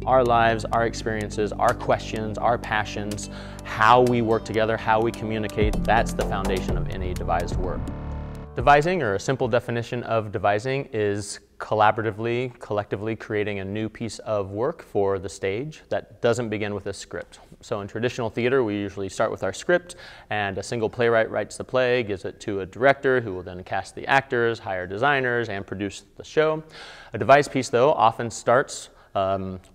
Our lives, our experiences, our questions, our passions, how we work together, how we communicate, that's the foundation of any devised work. Devising, or a simple definition of devising, is collaboratively, collectively creating a new piece of work for the stage that doesn't begin with a script. So in traditional theater, we usually start with our script, and a single playwright writes the play, gives it to a director who will then cast the actors, hire designers, and produce the show. A devised piece, though, often starts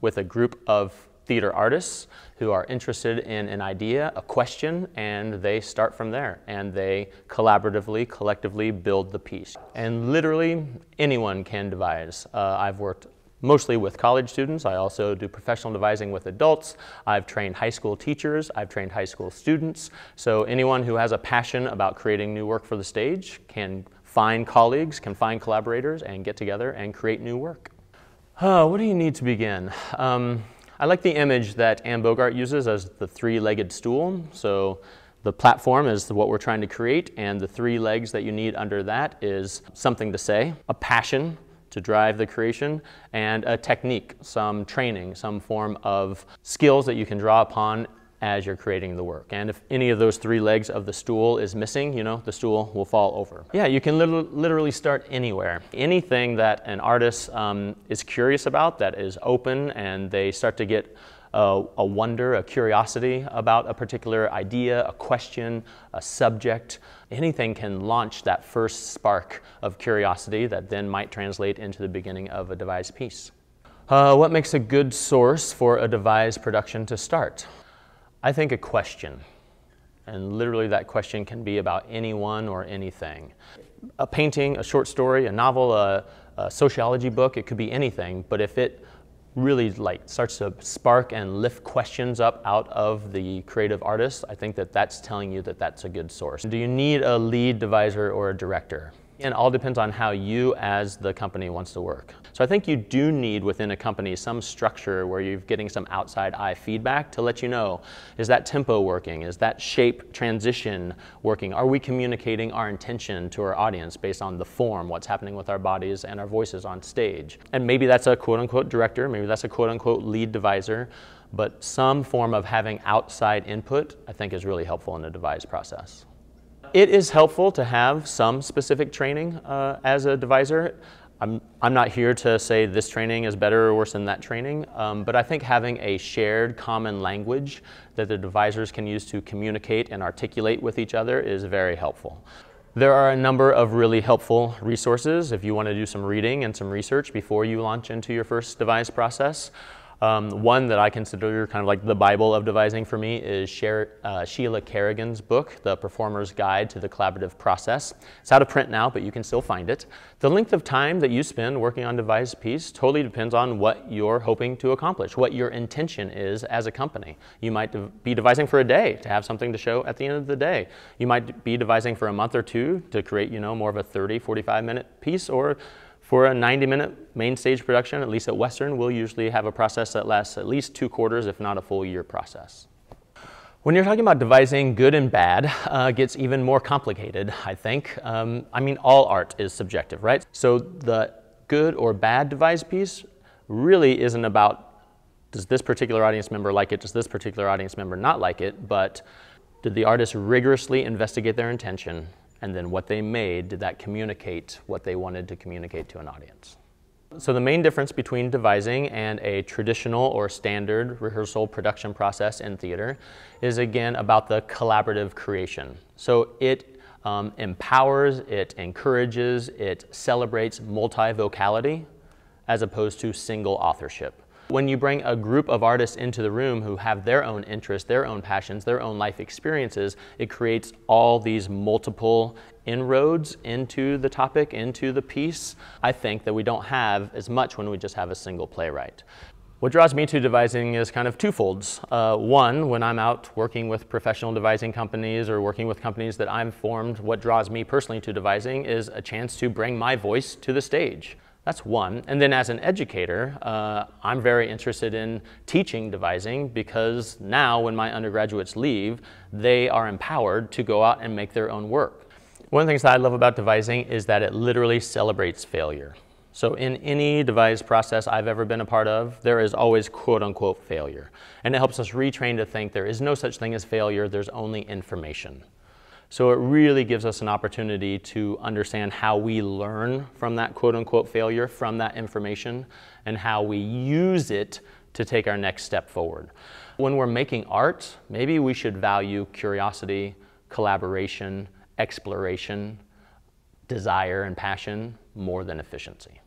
with a group of theater artists who are interested in an idea, a question, and they start from there, and they collaboratively, collectively build the piece. And literally anyone can devise. I've worked mostly with college students. I also do professional devising with adults. I've trained high school teachers. I've trained high school students. So anyone who has a passion about creating new work for the stage can find colleagues, can find collaborators, and get together and create new work. What do you need to begin? I like the image that Anne Bogart uses as the three-legged stool. So the platform is what we're trying to create, and the three legs that you need under that is something to say, a passion to drive the creation, and a technique, some training, some form of skills that you can draw upon as you're creating the work. And if any of those three legs of the stool is missing, you know, the stool will fall over. Yeah, you can literally start anywhere. Anything that an artist is curious about, that is open, and they start to get a wonder, a curiosity about a particular idea, a question, a subject. Anything can launch that first spark of curiosity that then might translate into the beginning of a devised piece. What makes a good source for a devised production to start? I think a question, and literally that question can be about anyone or anything. A painting, a short story, a novel, a sociology book, it could be anything, but if it really starts to spark and lift questions up out of the creative artist, I think that that's telling you that that's a good source. Do you need a lead deviser or a director? And it all depends on how you as the company wants to work. So I think you do need within a company some structure where you're getting some outside eye feedback to let you know, is that tempo working? Is that shape transition working? Are we communicating our intention to our audience based on the form, what's happening with our bodies and our voices on stage? And maybe that's a quote-unquote director, maybe that's a quote-unquote lead deviser, but some form of having outside input I think is really helpful in the devise process. It is helpful to have some specific training as a deviser. I'm not here to say this training is better or worse than that training, but I think having a shared common language that the devisers can use to communicate and articulate with each other is very helpful. There are a number of really helpful resources if you want to do some reading and some research before you launch into your first devise process. One that I consider kind of like the Bible of devising for me is Sheila Kerrigan's book, The Performer's Guide to the Collaborative Process. It's out of print now, but you can still find it. The length of time that you spend working on a devised piece totally depends on what you're hoping to accomplish, what your intention is as a company. You might be devising for a day to have something to show at the end of the day. You might be devising for a month or two to create, you know, more of a 30, 45-minute piece, or for a 90-minute main stage production, at least at Western, we'll usually have a process that lasts at least 2 quarters, if not a full year process. When you're talking about devising, good and bad gets even more complicated, I think. I mean, all art is subjective, right? So the good or bad devised piece really isn't about, does this particular audience member like it, does this particular audience member not like it, but did the artist rigorously investigate their intention? And then what they made, did that communicate what they wanted to communicate to an audience? So the main difference between devising and a traditional or standard rehearsal production process in theater is again about the collaborative creation. So it empowers, it encourages, it celebrates multi-vocality as opposed to single authorship. When you bring a group of artists into the room who have their own interests, their own passions, their own life experiences, it creates all these multiple inroads into the topic, into the piece. I think that we don't have as much when we just have a single playwright. What draws me to devising is kind of twofolds. One, when I'm out working with professional devising companies or working with companies that I've formed, what draws me personally to devising is a chance to bring my voice to the stage. That's one. And then as an educator, I'm very interested in teaching devising because now when my undergraduates leave, they are empowered to go out and make their own work. One of the things that I love about devising is that it literally celebrates failure. So in any devise process I've ever been a part of, there is always quote-unquote failure. And it helps us retrain to think there is no such thing as failure, there's only information. So it really gives us an opportunity to understand how we learn from that quote-unquote failure, from that information, and how we use it to take our next step forward. When we're making art, maybe we should value curiosity, collaboration, exploration, desire, and passion more than efficiency.